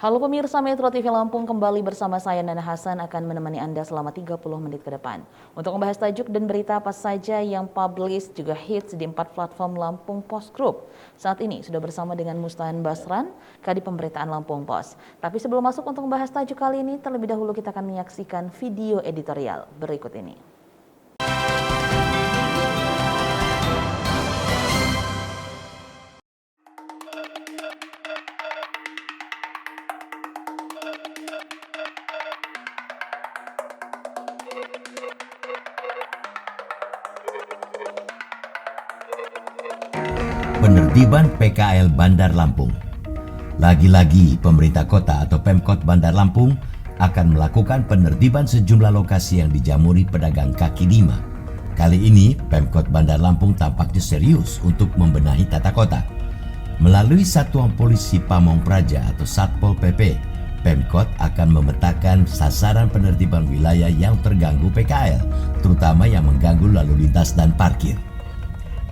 Halo pemirsa Metro TV Lampung, kembali bersama saya Nana Hasan akan menemani Anda selama 30 menit ke depan. Untuk membahas tajuk dan berita apa saja yang publish juga hits di 4 platform Lampung Post Group. Saat ini sudah bersama dengan Mustahan Basran, Kadip Pemberitaan Lampung Post. Tapi sebelum masuk untuk membahas tajuk kali ini, terlebih dahulu kita akan menyaksikan video editorial berikut ini. Penertiban PKL Bandar Lampung. Lagi-lagi pemerintah kota atau Pemkot Bandar Lampung akan melakukan penertiban sejumlah lokasi yang dijamuri pedagang kaki lima. Kali ini Pemkot Bandar Lampung tampaknya serius untuk membenahi tata kota. Melalui Satuan Polisi Pamong Praja atau Satpol PP, Pemkot akan memetakan sasaran penertiban wilayah yang terganggu PKL, terutama yang mengganggu lalu lintas dan parkir.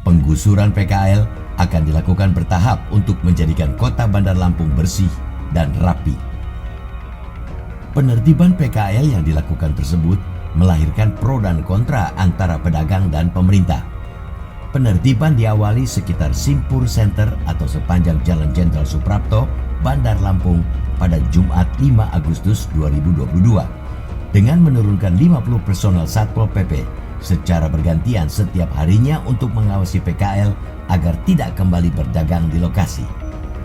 Penggusuran PKL akan dilakukan bertahap untuk menjadikan kota Bandar Lampung bersih dan rapi. Penertiban PKL yang dilakukan tersebut melahirkan pro dan kontra antara pedagang dan pemerintah. Penertiban diawali sekitar Simpur Center atau sepanjang Jalan Jenderal Suprapto, Bandar Lampung pada Jumat 5 Agustus 2022 dengan menurunkan 50 personel Satpol PP secara bergantian setiap harinya untuk mengawasi PKL agar tidak kembali berdagang di lokasi.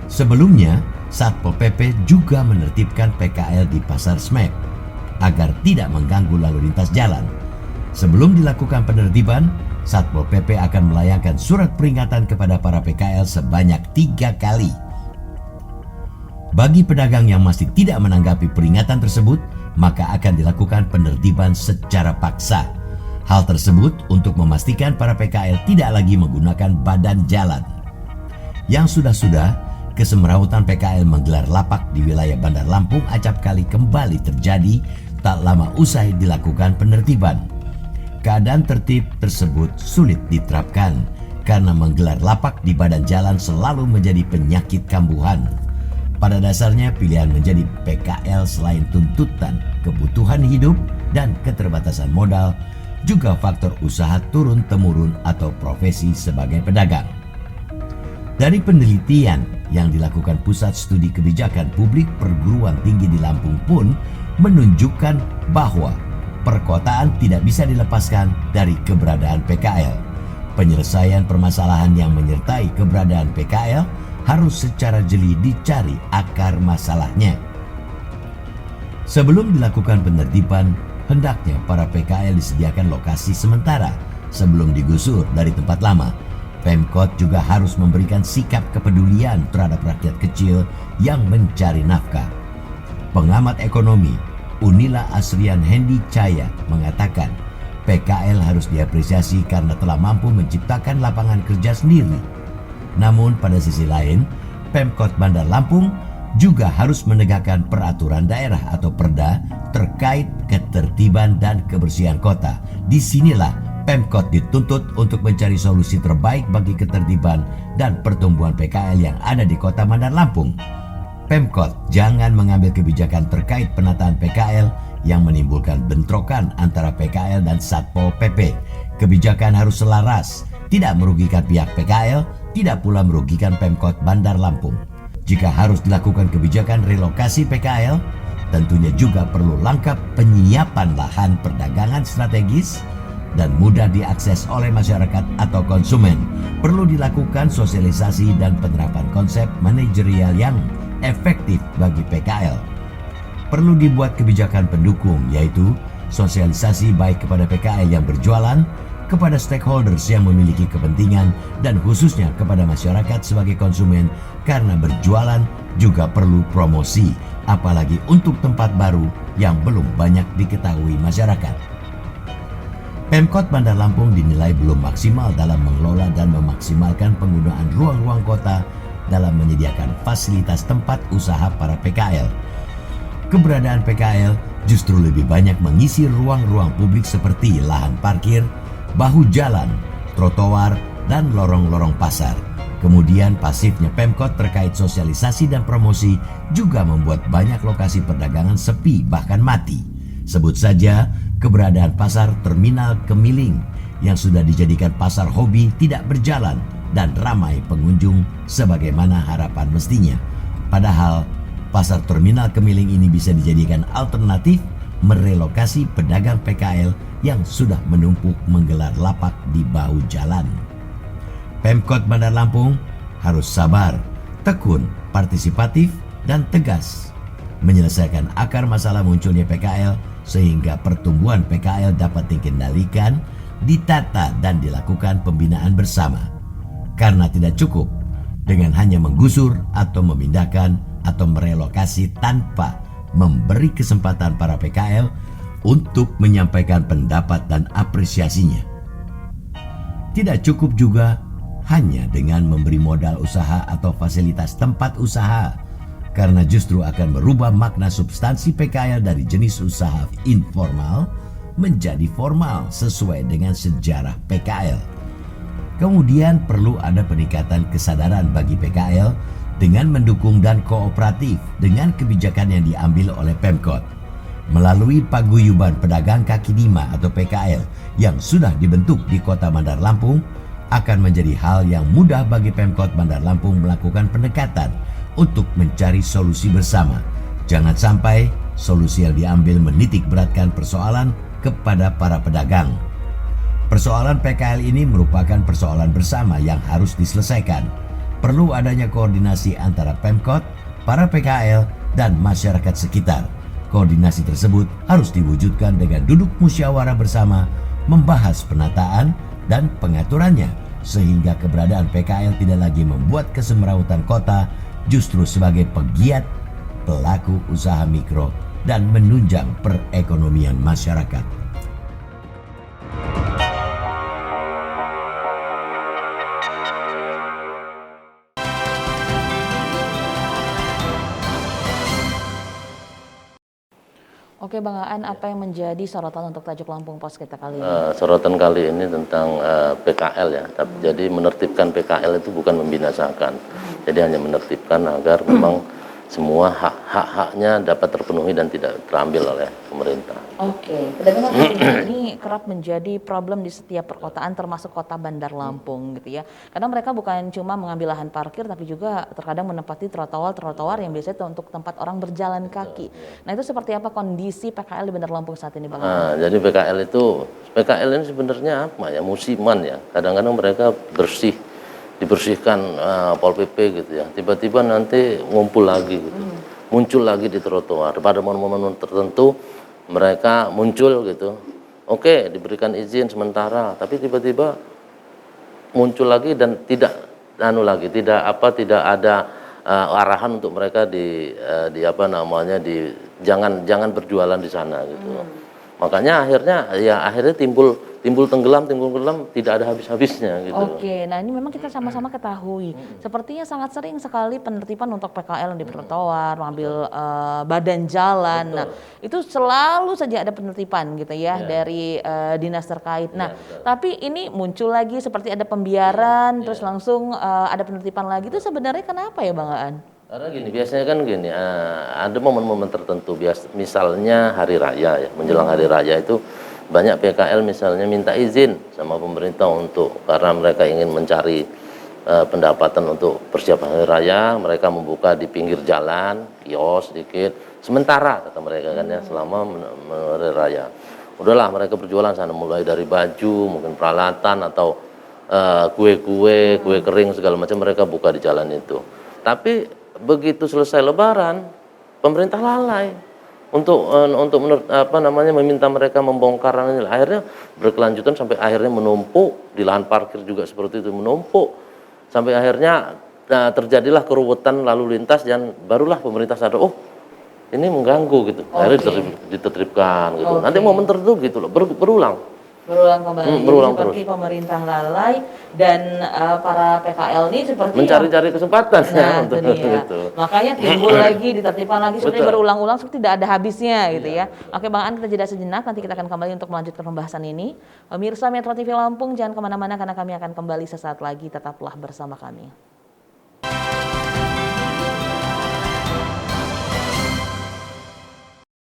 Sebelumnya, Satpol PP juga menertibkan PKL di Pasar Smek agar tidak mengganggu lalu lintas jalan. Sebelum dilakukan penertiban, Satpol PP akan melayangkan surat peringatan kepada para PKL sebanyak 3 kali. Bagi pedagang yang masih tidak menanggapi peringatan tersebut, maka akan dilakukan penertiban secara paksa. Hal tersebut untuk memastikan para PKL tidak lagi menggunakan badan jalan. Yang sudah-sudah, kesemrawutan PKL menggelar lapak di wilayah Bandar Lampung acap kali kembali terjadi tak lama usai dilakukan penertiban. Keadaan tertib tersebut sulit diterapkan karena menggelar lapak di badan jalan selalu menjadi penyakit kambuhan. Pada dasarnya pilihan menjadi PKL selain tuntutan kebutuhan hidup dan keterbatasan modal, juga faktor usaha turun-temurun atau profesi sebagai pedagang. Dari penelitian yang dilakukan Pusat Studi Kebijakan Publik Perguruan Tinggi di Lampung pun menunjukkan bahwa perkotaan tidak bisa dilepaskan dari keberadaan PKL. Penyelesaian permasalahan yang menyertai keberadaan PKL harus secara jeli dicari akar masalahnya. Sebelum dilakukan penertiban, hendaknya para PKL disediakan lokasi sementara sebelum digusur dari tempat lama. Pemkot juga harus memberikan sikap kepedulian terhadap rakyat kecil yang mencari nafkah. Pengamat ekonomi Unila Asrian Hendi Caya mengatakan PKL harus diapresiasi karena telah mampu menciptakan lapangan kerja sendiri. Namun pada sisi lain, Pemkot Bandar Lampung juga harus menegakkan peraturan daerah atau perda terkait ketertiban dan kebersihan kota. Disinilah Pemkot dituntut untuk mencari solusi terbaik bagi ketertiban dan pertumbuhan PKL yang ada di kota Bandar Lampung. Pemkot jangan mengambil kebijakan terkait penataan PKL yang menimbulkan bentrokan antara PKL dan Satpol PP. Kebijakan harus selaras, tidak merugikan pihak PKL, tidak pula merugikan Pemkot Bandar Lampung. Jika harus dilakukan kebijakan relokasi PKL, tentunya juga perlu langkah penyiapan lahan perdagangan strategis dan mudah diakses oleh masyarakat atau konsumen. Perlu dilakukan sosialisasi dan penerapan konsep manajerial yang efektif bagi PKL. Perlu dibuat kebijakan pendukung, yaitu sosialisasi baik kepada PKL yang berjualan, kepada stakeholders yang memiliki kepentingan, dan khususnya kepada masyarakat sebagai konsumen, karena berjualan juga perlu promosi, apalagi untuk tempat baru yang belum banyak diketahui masyarakat. Pemkot Bandar Lampung dinilai belum maksimal dalam mengelola dan memaksimalkan penggunaan ruang-ruang kota dalam menyediakan fasilitas tempat usaha para PKL. Keberadaan PKL justru lebih banyak mengisi ruang-ruang publik seperti lahan parkir, bahu jalan, trotoar, dan lorong-lorong pasar. Kemudian pasifnya Pemkot terkait sosialisasi dan promosi juga membuat banyak lokasi perdagangan sepi bahkan mati. Sebut saja keberadaan pasar Terminal Kemiling yang sudah dijadikan pasar hobi tidak berjalan dan ramai pengunjung sebagaimana harapan mestinya. Padahal pasar Terminal Kemiling ini bisa dijadikan alternatif merelokasi pedagang PKL yang sudah menumpuk menggelar lapak di bahu jalan. Pemkot Bandar Lampung harus sabar, tekun, partisipatif, dan tegas menyelesaikan akar masalah munculnya PKL sehingga pertumbuhan PKL dapat dikendalikan, ditata, dan dilakukan pembinaan bersama. Karena tidak cukup dengan hanya menggusur atau memindahkan atau merelokasi tanpa memberi kesempatan para PKL untuk menyampaikan pendapat dan apresiasinya. Tidak cukup juga hanya dengan memberi modal usaha atau fasilitas tempat usaha, karena justru akan merubah makna substansi PKL dari jenis usaha informal menjadi formal sesuai dengan sejarah PKL. Kemudian perlu ada peningkatan kesadaran bagi PKL dengan mendukung dan kooperatif dengan kebijakan yang diambil oleh Pemkot. Melalui paguyuban pedagang kaki lima atau PKL yang sudah dibentuk di Kota Bandar Lampung, akan menjadi hal yang mudah bagi Pemkot Bandar Lampung melakukan pendekatan untuk mencari solusi bersama. Jangan sampai solusi yang diambil menitik beratkan persoalan kepada para pedagang. Persoalan PKL ini merupakan persoalan bersama yang harus diselesaikan. Perlu adanya koordinasi antara Pemkot, para PKL, dan masyarakat sekitar. Koordinasi tersebut harus diwujudkan dengan duduk musyawarah bersama, membahas penataan dan pengaturannya, sehingga keberadaan PKL tidak lagi membuat kesemrautan kota, justru sebagai pegiat pelaku usaha mikro dan menunjang perekonomian masyarakat. Oke Bang Aan, apa yang menjadi sorotan untuk tajuk Lampung Pos kita kali ini? Sorotan kali ini tentang PKL ya. Jadi menertibkan PKL itu bukan membinasakan. Jadi hanya menertibkan agar memang semua hak-haknya dapat terpenuhi dan tidak terambil oleh pemerintah. Oke, pedagang kaki lima ini kerap menjadi problem di setiap perkotaan termasuk kota Bandar Lampung gitu ya. Karena mereka bukan cuma mengambil lahan parkir tapi juga terkadang menempati trotoar yang biasanya untuk tempat orang berjalan kaki. Nah itu seperti apa kondisi PKL di Bandar Lampung saat ini Bang? Jadi PKL ini sebenarnya apa ya, musiman ya. Kadang-kadang mereka dibersihkan Pol PP gitu ya. Tiba-tiba nanti ngumpul lagi gitu. Muncul lagi di trotoar. Pada momen-momen tertentu mereka muncul gitu. Oke, diberikan izin sementara, tapi tiba-tiba muncul lagi dan tidak ada arahan untuk mereka jangan berjualan di sana gitu. Makanya akhirnya timbul tenggelam tidak ada habis-habisnya gitu. Oke, nah ini memang kita sama-sama ketahui. Sepertinya sangat sering sekali penertiban untuk PKL di trotoar, mengambil badan jalan. Betul. Nah, itu selalu saja ada penertiban gitu ya dari dinas terkait. Nah, tapi ini muncul lagi seperti ada pembiaran terus langsung ada penertiban lagi. Itu sebenarnya kenapa ya Bang Aan? Karena biasanya kan ada momen-momen tertentu, misalnya hari raya ya, menjelang hari raya itu banyak PKL misalnya minta izin sama pemerintah karena mereka ingin mencari pendapatan untuk persiapan hari raya, mereka membuka di pinggir jalan, kios sedikit, sementara kata mereka kan ya, selama hari raya. Udahlah mereka berjualan sana, mulai dari baju, mungkin peralatan atau kue kering segala macam mereka buka di jalan itu. Tapi begitu selesai Lebaran, pemerintah lalai untuk meminta mereka membongkar. Akhirnya berkelanjutan sampai akhirnya menumpuk di lahan parkir juga seperti itu, menumpuk sampai akhirnya terjadilah keruwetan lalu lintas dan barulah pemerintah sadar, oh ini mengganggu gitu. Akhirnya ditertibkan gitu. Nanti momen tertentu gitu loh, berulang kembali. Seperti terus. Pemerintah lalai dan para PKL ini seperti mencari-cari kesempatan untuk gitu. Makanya timbul lagi, ditertibkan lagi, seperti berulang-ulang seperti tidak ada habisnya gitu ya. Oke Bang Aan, kita jeda sejenak, nanti kita akan kembali untuk melanjutkan pembahasan ini. Pemirsa Metro TV Lampung, jangan kemana-mana karena kami akan kembali sesaat lagi, tetaplah bersama kami.